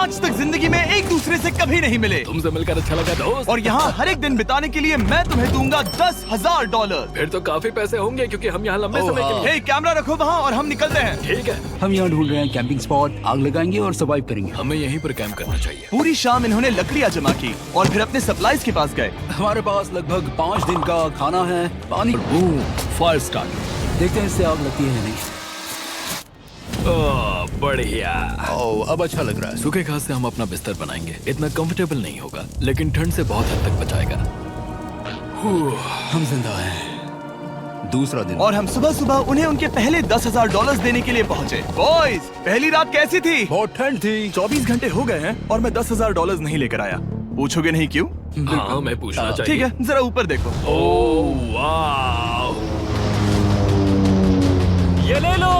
आज तक जिंदगी में एक दूसरे से कभी नहीं मिले। तुमसे मिलकर अच्छा लगा दोस्त। और यहाँ हर एक दिन बिताने के लिए मैं तुम्हें दूंगा $10,000। फिर तो काफी पैसे होंगे क्योंकि हम यहाँ लंबे समय के लिए। हे, कैमरा रखो वहाँ और हम निकलते हैं। ठीक है, हम यहाँ ढूंढ रहे हैं कैंपिंग स्पॉट, आग लगाएंगे और सर्वाइव करेंगे। हमें यहीं पर कैंप करना चाहिए। पूरी शाम इन्होंने लकड़ियाँ जमा की और फिर अपने सप्लाईज के पास गए। हमारे पास लगभग 5 दिन का खाना है, पानी। Boom, fire start. देखते हैं इससे आग लगती है या नहीं। ओह, बढ़िया। ओह, अब अच्छा लग रहा है। सूखे घास से हम अपना बिस्तर बनाएंगे। इतना कंफर्टेबल नहीं होगा लेकिन ठंड से बहुत हद तक बचाएगा। हम जिंदा हैं। दूसरा दिन और हम सुबह सुबह उन्हें उनके पहले $10,000 देने के लिए पहुँचे। बॉयज, पहली रात कैसी थी? बहुत ठंड थी। 24 घंटे हो गए हैं और मैं $10,000 नहीं लेकर आया। पूछोगे नहीं क्यों? हाँ, मैं पूछना चाहिए। ठीक है, जरा ऊपर देखो। ओह वाह, ये ले लो।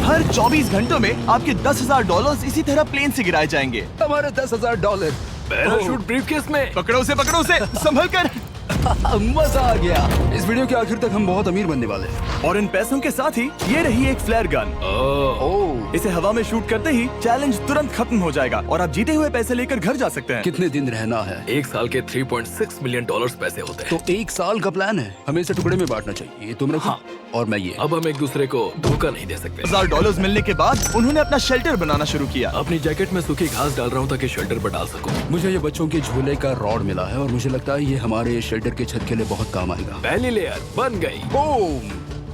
हर 24 घंटों में आपके $10,000 इसी तरह प्लेन से गिराए जाएंगे। हमारे $10,000। पैराशूट ब्रीफकेस में। पकड़ो उसे संभल कर। मजा आ गया। इस वीडियो के आखिर तक हम बहुत अमीर बनने वाले हैं। और इन पैसों के साथ ही ये रही एक फ्लेयर गन। ओह, इसे हवा में शूट करते ही चैलेंज तुरंत खत्म हो जाएगा और आप जीते हुए पैसे लेकर घर जा सकते हैं। कितने दिन रहना है? एक साल के $3.6 मिलियन पैसे होते हैं। तो 1 साल का प्लान है। हमें इसे टुकड़े में बांटना चाहिए। ये तुम रखो। हाँ। और मैं ये। अब हम एक दूसरे को धोखा नहीं दे सकते। $10,000 मिलने के बाद उन्होंने अपना शेल्टर बनाना शुरू किया। अपनी जैकेट में सूखी घास डाल रहा हूँ ताकि शेल्टर पर डाल सकूं। मुझे ये बच्चों के झूले का रॉड मिला है और मुझे लगता है ये हमारे शेल्टर के छत के लिए बहुत काम आएगा। पहली लेयर बन गई। बूम।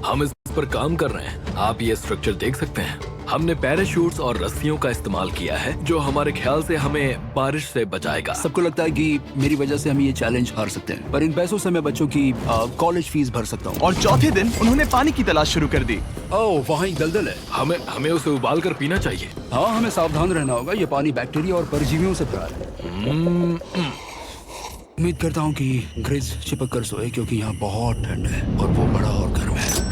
हम इस पर काम कर रहे हैं। आप ये स्ट्रक्चर देख सकते हैं। हमने पैराशूट्स और रस्सियों का इस्तेमाल किया है जो हमारे ख्याल से हमें बारिश से बचाएगा। सबको लगता है कि मेरी वजह से हम ये चैलेंज हार सकते हैं, पर इन पैसों से मैं बच्चों की कॉलेज फीस भर सकता हूँ। और चौथे दिन उन्होंने पानी की तलाश शुरू कर दी। ओह, वहाँ एक दलदल है। हमें उसे उबाल कर पीना चाहिए। हाँ, हमें सावधान रहना होगा। ये पानी बैक्टीरिया और परजीवियों से भरा है। उम्मीद करता हूँ कि ग्रिज चिपक कर सोए क्योंकि यहाँ बहुत ठंड है और वो बड़ा और गर्म है।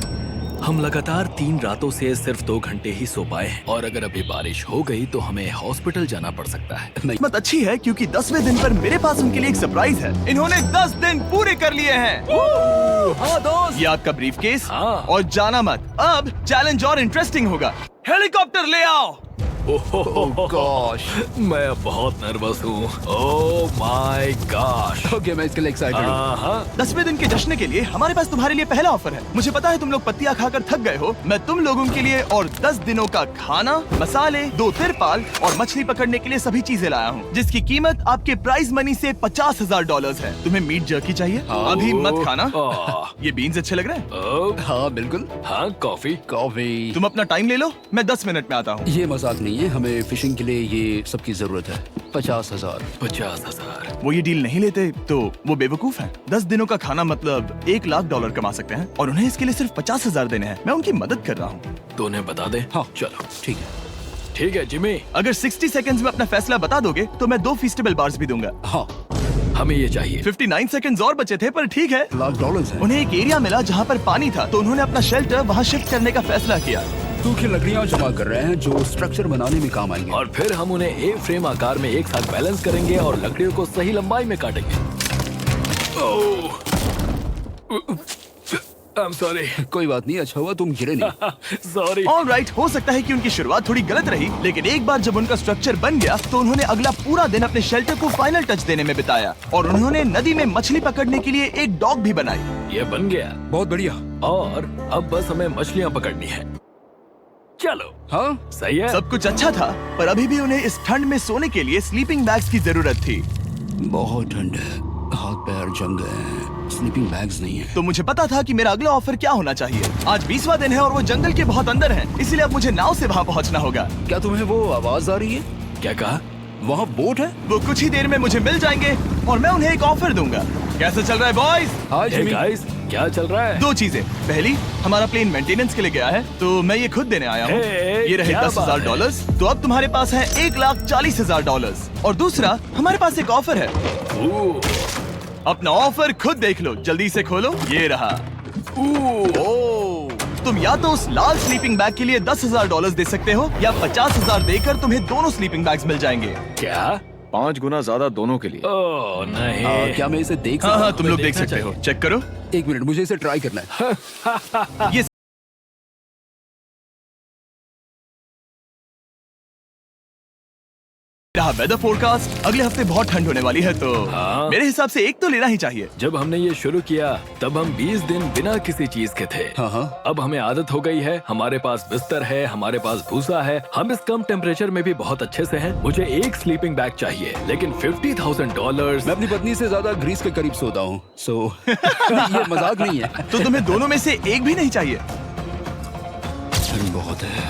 हम लगातार 3 रातों से सिर्फ 2 घंटे ही सो पाए हैं और अगर अभी बारिश हो गई तो हमें हॉस्पिटल जाना पड़ सकता है। किस्मत अच्छी है क्योंकि 10वें दिन पर मेरे पास उनके लिए एक सरप्राइज है। इन्होंने 10 दिन पूरे कर लिए हैं। हाँ दोस्त। ये आपका ब्रीफकेस। हाँ। और जाना मत, अब चैलेंज और इंटरेस्टिंग होगा। हेलीकॉप्टर ले आओ। गॉश। मैं अब बहुत नर्वस हूँ। Oh my gosh. ओके, मैं इसके लिए एक्साइटेड हूँ। हाँ, 10वें दिन के जश्न के लिए हमारे पास तुम्हारे लिए पहला ऑफर है। मुझे पता है तुम लोग पत्तियां खाकर थक गए हो। मैं तुम लोगों के लिए और 10 दिनों का खाना, मसाले, 2 तिरपाल और मछली पकड़ने के लिए सभी चीजें लाया हूँ जिसकी कीमत आपके प्राइज मनी से $50,000 है। तुम्हें मीट जर्की चाहिए? अभी मत खाना। ये बीन्स अच्छे लग रहे हैं। ओह, हाँ बिल्कुल। हाँ, कॉफी। कॉफी। तुम अपना टाइम ले लो, मैं 10 मिनट में आता हूँ। ये मजाक नहीं है, हमें फिशिंग के लिए ये सबकी जरूरत है। 50,000। 50,000। वो ये डील नहीं लेते तो वो बेवकूफ हैं। 10 दिनों का खाना मतलब $1,00,000 कमा सकते हैं और उन्हें इसके लिए सिर्फ 50,000 देने हैं। मैं उनकी मदद कर रहा हूँ। तो उन्हें बता दे। हाँ चलो ठीक है। ठीक है जिमी। अगर 60 सेकंड्स में अपना फैसला बता दोगे तो मैं 2 फीस्टेबल बार्स भी दूंगा। हाँ, हमें ये चाहिए। 59 सेकंड्स और बचे थे पर ठीक है। $1,00,000 है। उन्हें एक एरिया मिला जहाँ पर पानी था तो उन्होंने अपना शेल्टर वहाँ शिफ्ट करने का फैसला किया। सूखी लकड़ियाँ जमा कर रहे हैं जो स्ट्रक्चर बनाने में काम आएंगे। और फिर हम उन्हें ए फ्रेम आकार में एक साथ बैलेंस करेंगे और लकड़ियों को सही लंबाई में काटेंगे। I'm sorry। कोई बात नहीं, अच्छा हुआ तुम गिरे नहीं। सॉरी। ऑलराइट, हो सकता है कि उनकी शुरुआत थोड़ी गलत रही लेकिन एक बार जब उनका स्ट्रक्चर बन गया तो उन्होंने अगला पूरा दिन अपने शेल्टर को फाइनल टच देने में बिताया और उन्होंने नदी में मछली पकड़ने के लिए एक डॉग भी बनाई। ये बन गया बहुत बढ़िया। और अब बस हमें मछलियाँ पकड़नी है। चलो। हाँ सही है। सब कुछ अच्छा था पर अभी भी उन्हें इस ठंड में सोने के लिए स्लीपिंग बैग्स की जरूरत थी। बहुत ठंड है, हाथ पैर जम गए हैं, स्लीपिंग बैग्स नहीं है। तो मुझे पता था कि मेरा अगला ऑफर क्या होना चाहिए। आज 20वां दिन है और वो जंगल के बहुत अंदर है, इसलिए अब मुझे नाव से वहाँ पहुँचना होगा। क्या तुम्हें वो आवाज आ रही है? क्या कहा? वहाँ बोट है? वो कुछ ही देर में मुझे मिल जाएंगे और मैं उन्हें एक ऑफर दूंगा। कैसा चल रहा है बॉयज? हाय Hey जिमी। guys, क्या चल रहा है? 2 चीजें। पहली, हमारा प्लेन मेंटेनेंस के लिए गया है तो मैं ये खुद देने आया हूँ। Hey, ये रहे क्या $10,000। तो अब तुम्हारे पास है $1,40,000। और दूसरा, हमारे पास एक ऑफर है। ओह, अपना ऑफर खुद देख लो, जल्दी से खोलो। ये रहा। ओह, तुम या तो उस लाल स्लीपिंग बैग के लिए $10,000 दे सकते हो या 50,000 देकर तुम्हें दोनों स्लीपिंग बैग्स मिल जाएंगे। क्या? 5 गुना ज्यादा दोनों के लिए। ओह नहीं। क्या मैं इसे देख हाँ सकता हाँ, हूँ? तुम लोग देख देखना सकते हो। चाहिए। चेक करो। एक मिनट, मुझे इसे ट्राई करना है। ये रहा वेदर फोरकास्ट, अगले हफ्ते बहुत ठंड होने वाली है, तो हाँ। मेरे हिसाब से एक तो लेना ही चाहिए। जब हमने ये शुरू किया तब हम 20 दिन बिना किसी चीज के थे। हाँ। अब हमें आदत हो गई है, हमारे पास बिस्तर है, हमारे पास भूसा है, हम इस कम टेम्परेचर में भी बहुत अच्छे से हैं। मुझे एक स्लीपिंग बैग चाहिए, लेकिन $50,000। मैं अपनी पत्नी से ज्यादा ग्रीस के करीब सोता हूँ, सो ये मजाक नहीं है। तो तुम्हें दोनों में से एक भी नहीं चाहिए? ठंड बहुत है,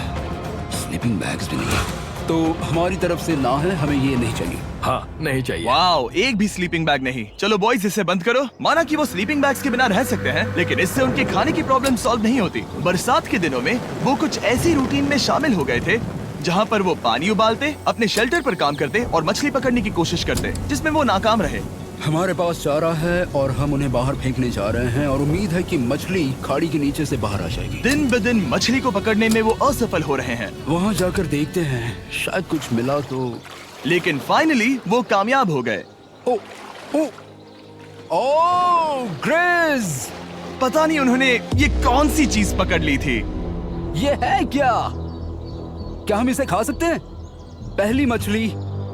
स्लीपिंग बैग्स भी नहीं है, तो हमारी तरफ से ना है, हमें ये नहीं चाहिए। हाँ, नहीं चाहिए। वाओ, एक भी स्लीपिंग बैग नहीं। चलो बॉयज, इसे बंद करो। माना कि वो स्लीपिंग बैग्स के बिना रह सकते हैं, लेकिन इससे उनके खाने की प्रॉब्लम सॉल्व नहीं होती। बरसात के दिनों में वो कुछ ऐसी रूटीन में शामिल हो गए थे जहाँ पर वो पानी उबालते, अपने शेल्टर पर काम करते और मछली पकड़ने की कोशिश करते, जिसमें वो नाकाम रहे। हमारे पास चारा है और हम उन्हें बाहर फेंकने जा रहे हैं और उम्मीद है कि मछली खाड़ी के नीचे से बाहर आ जाएगी। दिन ब दिन मछली को पकड़ने में वो असफल हो रहे हैं, वहाँ जाकर देखते हैं, शायद कुछ मिला तो। लेकिन फाइनली वो कामयाब हो गए। ओ, ओ, ओ, ग्रेज! पता नहीं उन्होंने ये कौन सी चीज पकड़ ली थी। ये है क्या? क्या हम इसे खा सकते हैं? पहली मछली,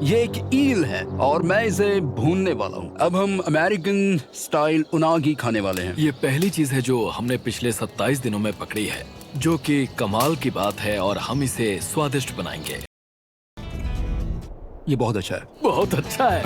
ये एक ईल है और मैं इसे भूनने वाला हूँ। अब हम अमेरिकन स्टाइल उनागी खाने वाले हैं। ये पहली चीज है जो हमने पिछले 27 दिनों में पकड़ी है, जो कि कमाल की बात है, और हम इसे स्वादिष्ट बनाएंगे। ये बहुत अच्छा है। बहुत अच्छा है।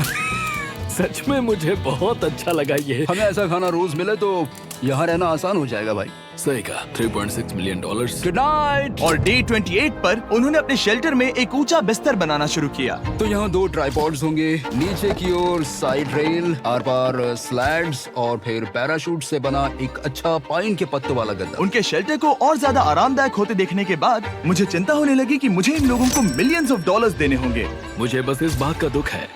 सच में मुझे बहुत अच्छा लगा ये। हमें ऐसा खाना रोज मिले तो यहाँ रहना आसान हो जाएगा भाई। सही कहा। $3.6 मिलियन। Good night. और डे 28 पर उन्होंने अपने शेल्टर में एक ऊंचा बिस्तर बनाना शुरू किया। तो यहाँ 2 ट्राइपॉड्स होंगे, नीचे की ओर side rail, are par slides और फिर पैराशूट से बना एक अच्छा पाइन के पत्तों वाला गद्दा। उनके शेल्टर को और ज्यादा आरामदायक होते देखने के बाद मुझे चिंता होने लगी कि मुझे इन लोगों को मिलियंस ऑफ डॉलर्स देने होंगे। मुझे बस इस बात का दुख है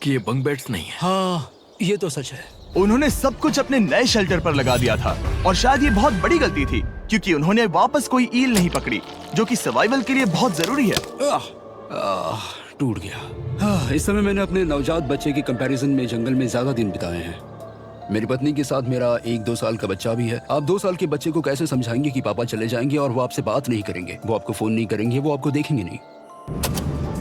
कि ये बंक बेड्स नहीं है। हाँ, ये तो सच है। उन्होंने सब कुछ अपने नए शेल्टर पर लगा दिया था, और शायद ये बहुत बड़ी गलती थी, क्योंकि उन्होंने वापस कोई ईल नहीं पकड़ी, जो कि सर्वाइवल के लिए बहुत जरूरी है। टूट गया। इस समय मैंने अपने नवजात बच्चे के कंपैरिजन में जंगल में ज्यादा दिन बिताए हैं। मेरी पत्नी के साथ मेरा 1-2 साल का बच्चा भी है। आप 2 साल के बच्चे को कैसे समझाएंगे कि पापा चले जाएंगे और वो आपसे बात नहीं करेंगे, वो आपको फोन नहीं करेंगे, वो आपको देखेंगे नहीं।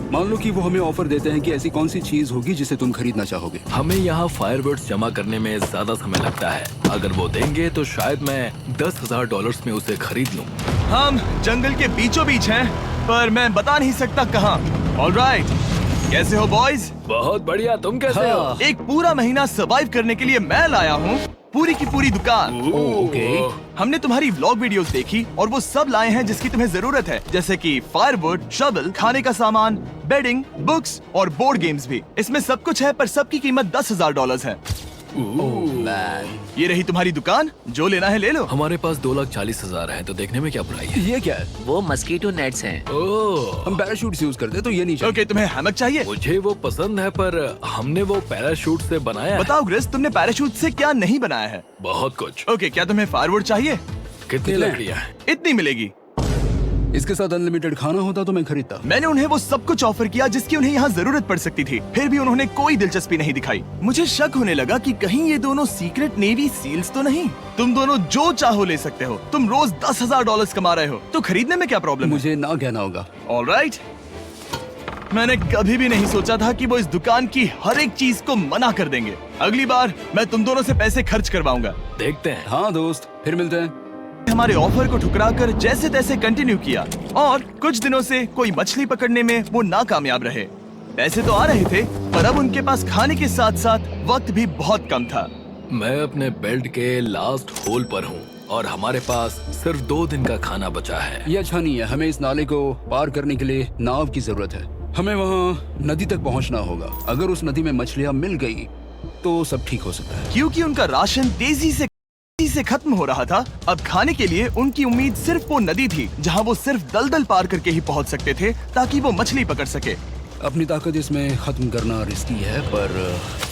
मान लो कि वो हमें ऑफर देते हैं कि ऐसी कौन सी चीज होगी जिसे तुम खरीदना चाहोगे। हमें यहाँ फायरवर्ड्स जमा करने में ज्यादा समय लगता है। अगर वो देंगे तो शायद मैं $10,000 में उसे खरीद लूँ। हम जंगल के बीचों बीच हैं, पर मैं बता नहीं सकता कहाँ। ऑलराइट, कैसे हो बॉयज? बहुत बढ़िया, तुम कैसे हो? हाँ। एक पूरा महीना सर्वाइव करने के लिए मैं लाया हूँ पूरी की पूरी दुकान। ओके। हमने तुम्हारी व्लॉग वीडियोस देखी और वो सब लाए हैं जिसकी तुम्हें जरूरत है, जैसे कि फायरवुड, शवल, खाने का सामान, बेडिंग, बुक्स और बोर्ड गेम्स भी। इसमें सब कुछ है, पर सबकी कीमत $10,000 है। ये रही तुम्हारी दुकान, जो लेना है ले लो। हमारे पास 2,40,000 है, तो देखने में क्या बुराई है? ये क्या है? वो मस्कीटो नेट्स हैं। ओह, हम पैराशूट यूज करते हैं, तो ये नहीं चाहिए। ओके, तुम्हें हैमक चाहिए? मुझे वो पसंद है, पर हमने वो पैराशूट से बनाया है। बताओ ग्रिस, तुमने पैराशूट से क्या नहीं बनाया है? बहुत कुछ। ओके, क्या तुम्हें फायरवुड चाहिए? कितनी लकड़ियाँ हैं? इतनी मिलेगी। इसके साथ अनलिमिटेड खाना होता तो मैं खरीदता। मैंने उन्हें वो सब कुछ ऑफर किया जिसकी उन्हें यहाँ जरूरत पड़ सकती थी, फिर भी उन्होंने कोई दिलचस्पी नहीं दिखाई। मुझे शक होने लगा कि कहीं ये दोनों सीक्रेट नेवी सील्स तो नहीं। तुम दोनों जो चाहो ले सकते हो, तुम रोज $10,000 कमा रहे हो, तो खरीदने में क्या प्रॉब्लम है? मुझे ना कहना होगा। ऑलराइट, मैंने कभी भी नहीं सोचा था कि वो इस दुकान की हर एक चीज को मना कर देंगे। अगली बार मैं तुम दोनों से पैसे खर्च करवाऊंगा। देखते हैं। हाँ दोस्त, फिर मिलते हैं। हमारे ऑफर को ठुकराकर जैसे तैसे कंटिन्यू किया, और कुछ दिनों से कोई मछली पकड़ने में वो नाकामयाब रहे। पैसे तो आ रहे थे, पर अब उनके पास खाने के साथ साथ वक्त भी बहुत कम था। मैं अपने बेल्ट के लास्ट होल पर हूँ और हमारे पास सिर्फ 2 दिन का खाना बचा है। ये अच्छा नहीं है। हमें इस नाले को पार करने के लिए नाव की जरूरत है। हमें वहाँ नदी तक पहुँचना होगा। अगर उस नदी में मछलियाँ मिल गई तो सब ठीक हो सकता है। क्योंकि उनका राशन तेजी से खत्म हो रहा था, अब खाने के लिए उनकी उम्मीद सिर्फ वो नदी थी जहाँ वो सिर्फ दलदल पार करके ही पहुँच सकते थे, ताकि वो मछली पकड़ सके। अपनी ताकत इसमें खत्म करना रिस्की है, पर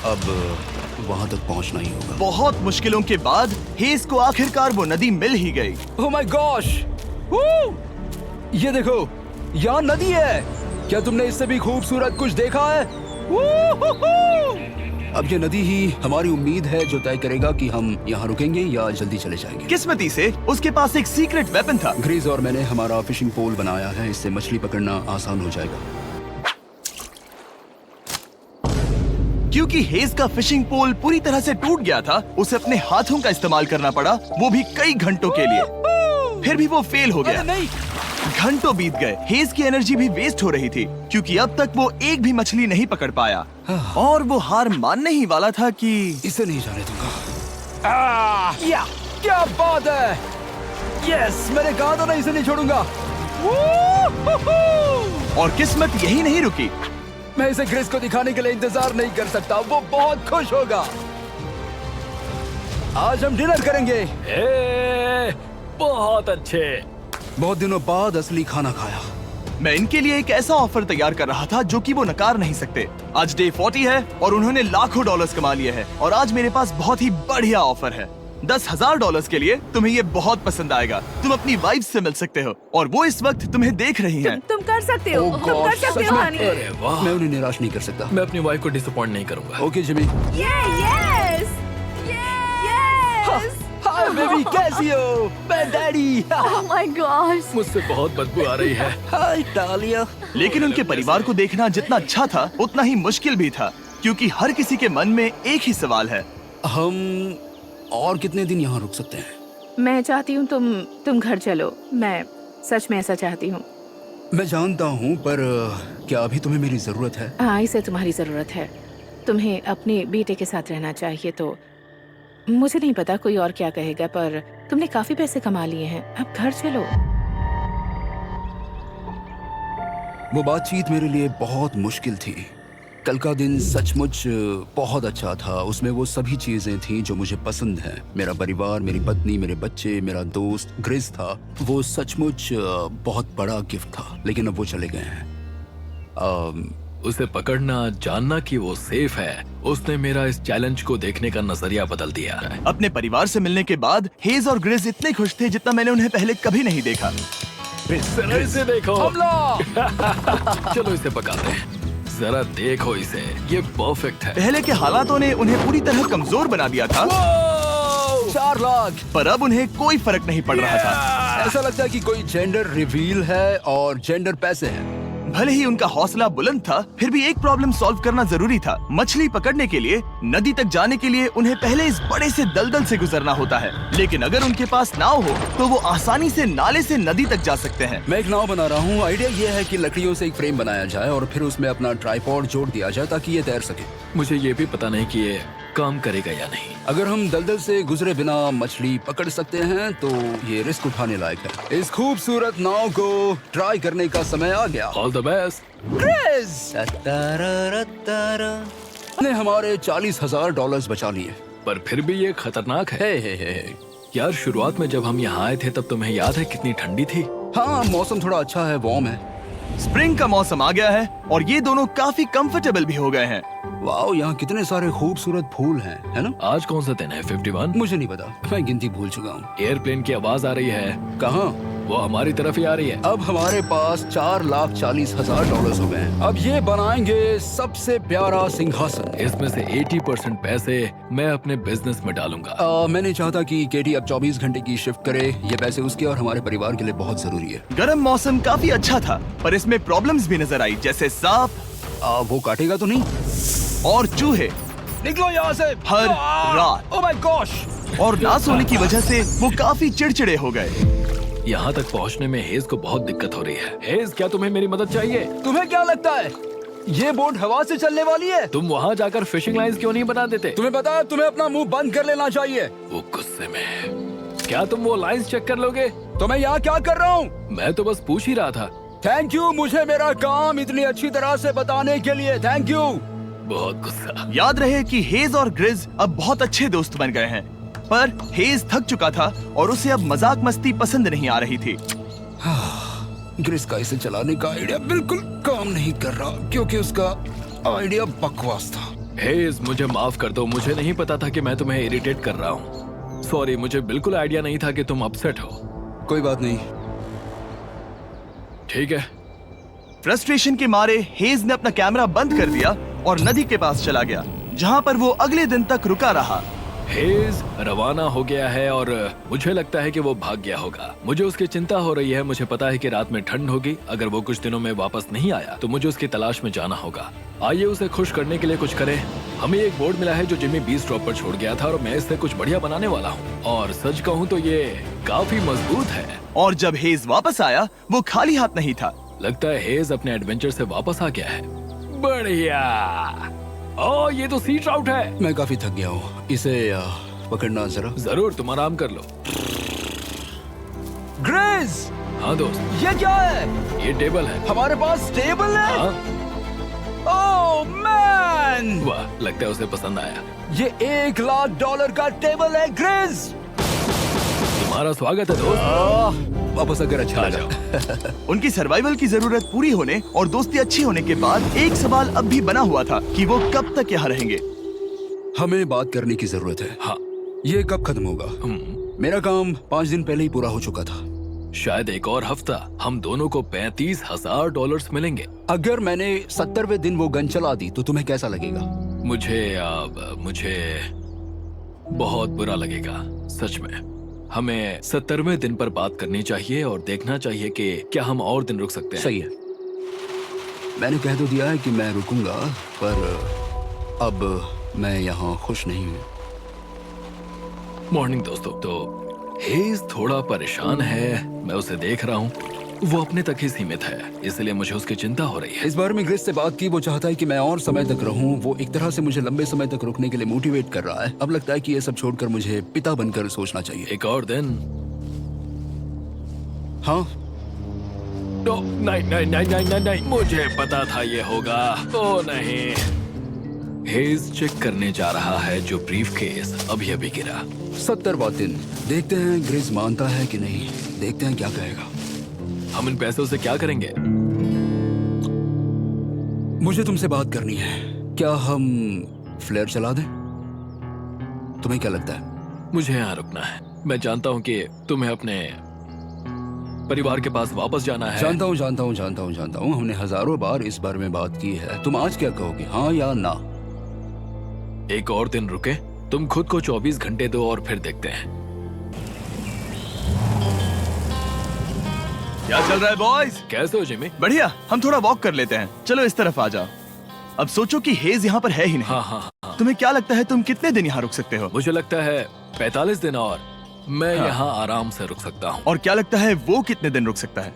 अब वहाँ तक पहुँचना ही होगा। बहुत मुश्किलों के बाद हेस को आखिरकार वो नदी मिल ही गई। Oh my gosh! ये देखो, यहाँ नदी है। क्या तुमने इससे भी खूबसूरत कुछ देखा है? अब ये नदी ही हमारी उम्मीद है जो तय करेगा कि हम यहाँ रुकेंगे या जल्दी चले जाएंगे। किस्मती से उसके पास एक सीक्रेट वेपन था। ग्रीज और मैंने हमारा फिशिंग पोल बनाया है, इससे मछली पकड़ना आसान हो जाएगा। क्योंकि हेज का फिशिंग पोल पूरी तरह से टूट गया था, उसे अपने हाथों का इस्तेमाल करना पड़ा, वो भी कई घंटों के लिए। फिर भी वो फेल हो गया। नहीं, घंटों बीत गए, हेज की एनर्जी भी वेस्ट हो रही थी क्योंकि अब तक वो एक भी मछली नहीं पकड़ पाया और वो हार मानने ही वाला था कि इसे नहीं जाने दूंगा। या क्या बात है, यस, मैंने कहा था ना इसे नहीं छोड़ूंगा। और किस्मत यही नहीं रुकी। मैं इसे ग्रिस को दिखाने के लिए इंतजार नहीं कर सकता, वो बहुत खुश होगा। आज हम डिनर करेंगे। बहुत अच्छे। बहुत दिनों बाद असली खाना खाया। मैं इनके लिए एक ऐसा ऑफर तैयार कर रहा था जो कि वो नकार नहीं सकते। आज डे 40 है और उन्होंने लाखों डॉलर्स कमा लिए हैं और आज मेरे पास बहुत ही बढ़िया ऑफर है। $10,000 के लिए तुम्हें ये बहुत पसंद आएगा। तुम अपनी वाइफ से मिल सकते हो और वो इस वक्त तुम्हें देख रही हैं। तुम कर सकते हो, Oh तुम कर God, सकते सच हो में? हनी। अरे वाह, मैं उन्हें निराश नहीं कर सकता। मैं अपनी वाइफ को डिसअपॉइंट नहीं करूंगा। Okay Jimmy. Yes hi baby, कैसी हो? मैं डैडी। Oh my God. मुझसे बहुत बदबू आ रही है। हाय डालिया। लेकिन उनके परिवार को देखना जितना अच्छा था उतना ही मुश्किल भी था क्योंकि हर किसी के मन में एक ही सवाल है। हम और कितने दिन यहाँ रुक सकते हैं? मैं चाहती हूँ तुम घर चलो। मैं सच में ऐसा चाहती हूँ। मैं जानता हूँ, पर क्या अभी तुम्हें मेरी जरूरत है? हाँ, इसे तुम्हारी जरूरत है। तुम्हें अपने बेटे के साथ रहना चाहिए। तो मुझे नहीं पता कोई और क्या कहेगा, पर तुमने काफी पैसे कमा लिए हैं, अब घर चलो। वो बातचीत मेरे लिए बहुत मुश्किल थी। कल का दिन सचमुच बहुत अच्छा था। उसमें वो सभी चीजें थी जो मुझे पसंद हैं। मेरा परिवार, मेरी पत्नी, मेरे बच्चे, मेरा दोस्त ग्रिस था। वो सचमुच बहुत बड़ा गिफ्ट था, लेकिन अब वो चले गए हैं। उसे पकड़ना, जानना कि वो सेफ है, उसने मेरा इस चैलेंज को देखने का नजरिया बदल दिया है। अपने परिवार से मिलने के बाद हेज और ग्रिस इतने खुश थे जितना मैंने उन्हें पहले कभी नहीं देखा। इसे देखो। चलो इसे पकाते हैं। जरा देखो इसे, ये परफेक्ट है। पहले के हालातों ने उन्हें पूरी तरह कमजोर बना दिया था, 4 लाख। पर अब उन्हें कोई फर्क नहीं पड़ रहा था। ऐसा लगता है कि कोई जेंडर रिवील है और जेंडर पैसे हैं। भले ही उनका हौसला बुलंद था, फिर भी एक प्रॉब्लम सॉल्व करना जरूरी था। मछली पकड़ने के लिए नदी तक जाने के लिए उन्हें पहले इस बड़े से दलदल से गुजरना होता है, लेकिन अगर उनके पास नाव हो तो वो आसानी से नाले से नदी तक जा सकते हैं। मैं एक नाव बना रहा हूँ। आइडिया ये है कि लकड़ियों से एक फ्रेम बनाया जाए और फिर उसमें अपना ट्राइपॉड जोड़ दिया जाए ताकि ये तैर सके। मुझे ये भी पता नहीं कि ये काम करेगा या नहीं। अगर हम दलदल से गुजरे बिना मछली पकड़ सकते हैं तो ये रिस्क उठाने लायक है। इस खूबसूरत नाव को ट्राई करने का समय आ गया। All the best. क्रिस! ने हमारे $40,000 बचा लिए। पर फिर भी ये खतरनाक है। हे। यार, शुरुआत में जब हम यहाँ आए थे तब तुम्हें याद है कितनी ठंडी थी? हाँ, मौसम थोड़ा अच्छा है, वार्म है। स्प्रिंग का मौसम आ गया है और ये दोनों काफी कंफर्टेबल भी हो गए हैं। वाओ, यहाँ कितने सारे खूबसूरत फूल हैं, है ना? आज कौन सा दिन है? 51? मुझे नहीं पता, मैं गिनती भूल चुका हूँ। एयरप्लेन की आवाज आ रही है। कहाँ? वो हमारी तरफ ही आ रही है। अब हमारे पास $4,40,000 हो गए हैं। अब ये बनाएंगे सबसे प्यारा सिंहासन। इसमें से 80% पैसे मैं अपने बिजनेस में डालूंगा। मैं नहीं चाहता कि केटी अब 24 घंटे की शिफ्ट करे। ये पैसे उसके और हमारे परिवार के लिए बहुत जरूरी है। गर्म मौसम काफी अच्छा था, पर इसमें प्रॉब्लम्स भी नजर आई, जैसे सांप वो काटेगा तो नहीं? और चूहे निकलो यहाँ से हर रात। Oh my gosh! और ना सोने की वजह से वो काफी चिड़चिड़े हो गए। यहाँ तक पहुँचने में हेज को बहुत दिक्कत हो रही है। हेज, क्या तुम्हें मेरी मदद चाहिए? तुम्हें क्या लगता है ये बोट हवा से चलने वाली है? तुम वहाँ जाकर फिशिंग लाइंस क्यों नहीं बना देते? तुम्हें पता है तुम्हें अपना मुंह बंद कर लेना चाहिए। वो गुस्से में है। क्या तुम वो लाइंस चेक कर लोगे? तो मैं यहाँ क्या कर रहा हूँ? मैं तो बस पूछ ही रहा था। थैंक यू मुझे मेरा काम इतनी अच्छी तरह से बताने के लिए। Thank you. बहुत गुस्सा। याद रहे कि हेज और ग्रिज अब बहुत अच्छे दोस्त बन गए हैं, पर हेज थक चुका था और उसे अब मजाक मस्ती पसंद नहीं आ रही थी। ग्रिस का इसे चलाने का आइडिया बिल्कुल काम नहीं कर रहा क्योंकि उसका आइडिया बकवास था। हेज, मुझे माफ कर दो। मुझे नहीं पता था कि मैं तुम्हें इरिटेट कर रहा हूँ। सॉरी, मुझे बिल्कुल आइडिया नहीं था कि तुम अपसेट हो। कोई बात नहीं। ठीक है। फ्रस्ट्रेशन के मारे हेज ने अपना कैमरा बंद कर दिया और नदी के पास चला गया, जहाँ पर वो अगले दिन तक रुका रहा। हेज रवाना हो गया है और मुझे लगता है कि वो भाग गया होगा। मुझे उसकी चिंता हो रही है। मुझे पता है कि रात में ठंड होगी। अगर वो कुछ दिनों में वापस नहीं आया तो मुझे उसकी तलाश में जाना होगा। आइए उसे खुश करने के लिए कुछ करें। हमें एक बोर्ड मिला है जो जिमी बीच ड्रॉप पर छोड़ गया था और मैं इससे कुछ बढ़िया बनाने वाला हूँ। और सच कहूँ तो ये काफी मजबूत है। और जब हेज वापस आया वो खाली हाथ नहीं था। लगता है हेज अपने एडवेंचर से वापस आ गया है। बढ़िया। ओ, ये तो सी ट्राउट है। मैं काफी थक गया हूँ, इसे पकड़ना जरा। जरूर, तुम आराम कर लो। ग्रेज, हाँ दोस्त, ये क्या है? ये टेबल है। हमारे पास टेबल है। हाँ, ओह मैन, वाह, लगता है उसे पसंद आया। ये $1,00,000 का टेबल है ग्रेज। तुम्हारा स्वागत है दोस्त। वापस आकर अच्छा आ लगा। उनकी सर्वाइवल की जरूरत पूरी होने और दोस्ती अच्छी होने के बाद एक सवाल अब भी बना हुआ था कि वो कब तक यहाँ रहेंगे। हमें बात करने की जरूरत है। हाँ, ये कब खत्म होगा? मेरा काम 5 दिन पहले ही पूरा हो चुका था। शायद एक और हफ्ता। हम दोनों को $35,000 मिलेंगे। अगर मैंने 70वें दिन वो गन चला दी तो तुम्हें कैसा लगेगा? मुझे बहुत बुरा लगेगा, सच में। हमें 70वें दिन पर बात करनी चाहिए और देखना चाहिए कि क्या हम और दिन रुक सकते हैं। सही है, मैंने कह तो दिया है कि मैं रुकूंगा, पर अब मैं यहाँ खुश नहीं हूँ। मॉर्निंग दोस्तों। तो हेज थोड़ा परेशान है, मैं उसे देख रहा हूँ। वो अपने तक ही सीमित है, इसलिए मुझे उसकी चिंता हो रही है। इस बार में ग्रेस से बात की, वो चाहता है कि मैं और समय तक रहूं। वो एक तरह से मुझे लंबे समय तक रुकने के लिए मोटिवेट कर रहा है। अब लगता है कि ये सब छोड़कर मुझे पिता बनकर सोचना चाहिए। एक और दिन। हाँ, नहीं नहीं नहीं नहीं नहीं नहीं, मुझे पता था ये होगा। ओ नहीं। हेज चेक करने जा रहा है जो ब्रीफ केस अभी अभी गिरा। 70वां दिन। देखते हैं ग्रेस मानता है कि नहीं। देखते हैं क्या कहेगा। हम इन पैसों से क्या करेंगे? मुझे तुमसे बात करनी है। क्या हम फ्लेयर चला दें? तुम्हें क्या लगता है? मुझे यहाँ रुकना है। मैं जानता हूँ कि तुम्हें अपने परिवार के पास वापस जाना है। जानता हूँ। हमने हजारों बार इस बारे में बात की है। तुम आज क्या कहोगे, हाँ या ना? एक और दिन रुके। तुम खुद को 24 घंटे दो और फिर देखते हैं। क्या चल रहा है बॉयज? कैसे हो जिमी? बढ़िया। हम थोड़ा वॉक कर लेते हैं। चलो इस तरफ आ जाओ। अब सोचो कि हेज यहाँ पर है ही नहीं। हाँ। तुम्हें क्या लगता है तुम कितने दिन यहाँ रुक सकते हो? मुझे लगता है 45 दिन और मैं यहाँ आराम से रुक सकता हूँ। और क्या लगता है वो कितने दिन रुक सकता है?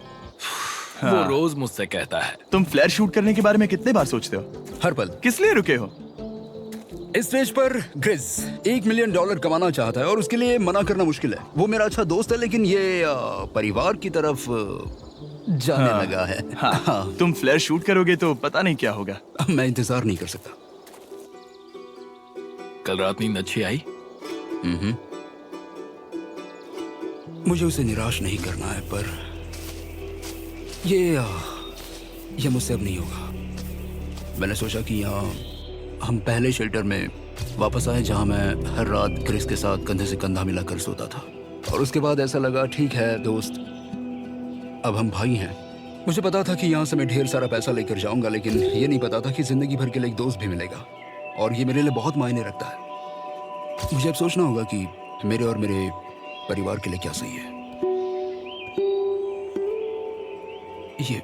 वो रोज मुझसे कहता है। तुम फ्लेयर शूट करने के बारे में कितने बार सोचते हो? हर पल। किस लिए रुके हो? इस स्टेज पर ग्रिज $1 मिलियन कमाना चाहता है और उसके लिए मना करना मुश्किल है। वो मेरा अच्छा दोस्त है, लेकिन ये परिवार की तरफ जाने लगा है। हाँ। तुम फ्लेयर शूट करोगे तो पता नहीं क्या होगा। मैं इंतजार नहीं कर सकता। कल रात नींद अच्छी आई? मुझे उसे निराश नहीं करना है, पर ये मुझसे अब नहीं होगा। मैंने सोचा कि यहाँ हम पहले शेल्टर में वापस आए जहाँ मैं हर रात ग्रेस के साथ कंधे से कंधा मिलाकर सोता था। और उसके बाद ऐसा लगा, ठीक है दोस्त, अब हम भाई हैं। मुझे पता था कि यहाँ से मैं ढेर सारा पैसा लेकर जाऊंगा, लेकिन ये नहीं पता था कि जिंदगी भर के लिए एक दोस्त भी मिलेगा। और ये मेरे लिए बहुत मायने रखता है। मुझे अब सोचना होगा कि मेरे और मेरे परिवार के लिए क्या सही है। ये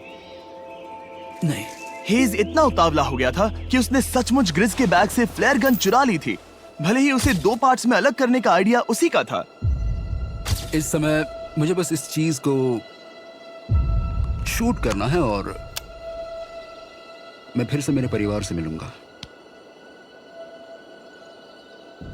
नहीं। हेज इतना उतावला हो गया था कि उसने सचमुच ग्रिज के बैग से फ्लेयर गन चुरा ली थी, भले ही उसे 2 पार्ट्स में अलग करने का आइडिया उसी का था। इस समय मुझे बस इस चीज को शूट करना है और मैं फिर से मेरे परिवार से मिलूंगा।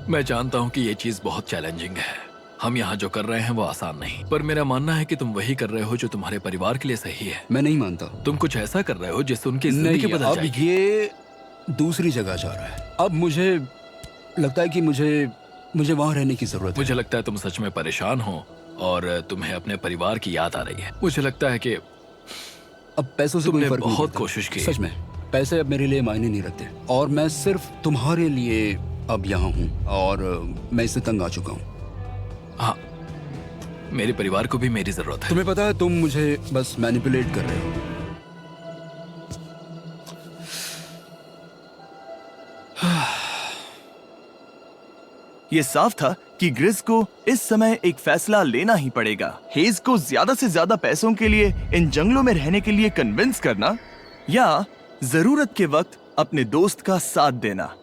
मैं जानता हूँ कि ये चीज बहुत चैलेंजिंग है। हम यहाँ जो कर रहे हैं वो आसान नहीं, पर मेरा मानना है कि तुम वही कर रहे हो जो तुम्हारे परिवार के लिए सही है। मैं नहीं मानता। तुम कुछ ऐसा कर रहे हो जिससे उनकी जिंदगी नहीं, बदल अब जाएगी। ये दूसरी जगह जा रहा है। अब मुझे लगता है कि मुझे वहां रहने की जरूरत है। मुझे लगता है तुम सच में परेशान हो और तुम्हें अपने परिवार की याद आ रही है। मुझे लगता है कि अब पैसों से कोई तुमने फर्क नहीं बहुत पड़ता। कोशिश की। सच में पैसे अब मेरे लिए मायने नहीं रखते और मैं सिर्फ तुम्हारे लिए अब यहाँ हूँ और मैं इससे तंग आ चुका हूँ। हाँ, मेरे परिवार को भी मेरी जरूरत है। तुम्हें पता है, तुम मुझे बस मैनिपुलेट कर रहे हो। ये साफ था कि ग्रिस को इस समय एक फैसला लेना ही पड़ेगा। हेज को ज्यादा से ज्यादा पैसों के लिए इन जंगलों में रहने के लिए कन्विंस करना या जरूरत के वक्त अपने दोस्त का साथ देना।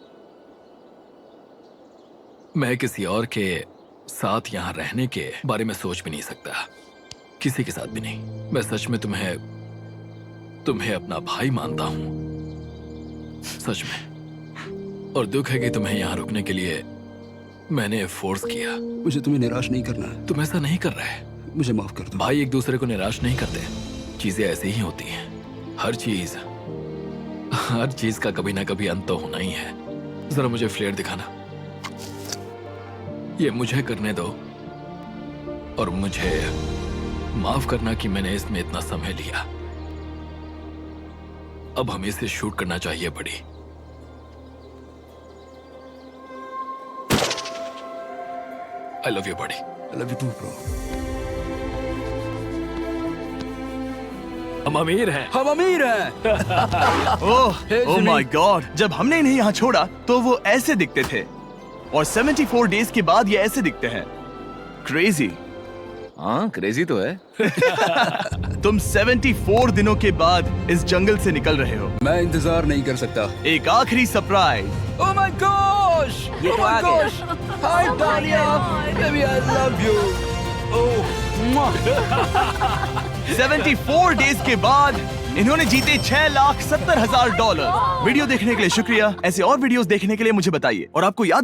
मैं किसी और के साथ यहाँ रहने के बारे में सोच भी नहीं सकता, किसी के साथ भी नहीं। मैं सच में तुम्हें अपना भाई मानता हूँ, सच में। और दुख है कि तुम्हें यहाँ रुकने के लिए मैंने फोर्स किया। मुझे तुम्हें निराश नहीं करना है। तुम ऐसा नहीं कर रहे। मुझे माफ कर दो। भाई एक दूसरे को निराश नहीं करते, चीजें ऐसी ही होती हैं। हर चीज का कभी ना कभी अंत तो होना ही है। जरा मुझे फ्लेयर दिखाना, ये मुझे करने दो और मुझे माफ करना कि मैंने इसमें इतना समय लिया। अब हमें इसे शूट करना चाहिए बड़ी। आई लव यू बड़ी। I love you too bro. हम अमीर हैं। हम अमीर हैं। ओह माय गॉड, जब हमने इन्हें यहाँ छोड़ा तो वो ऐसे दिखते थे और 74 डेज के बाद ये ऐसे दिखते हैं। क्रेजी। हाँ क्रेजी तो है। तुम 74 दिनों के बाद इस जंगल से निकल रहे हो। मैं इंतजार नहीं कर सकता। एक आखिरी सरप्राइज। Oh my gosh! ये तो आ गया। हाय डालिया, baby I love you. Oh 74 days के बाद इन्होंने जीते $6,70,000। वीडियो देखने के लिए शुक्रिया। ऐसे और वीडियोस देखने के लिए मुझे बताइए और आपको याद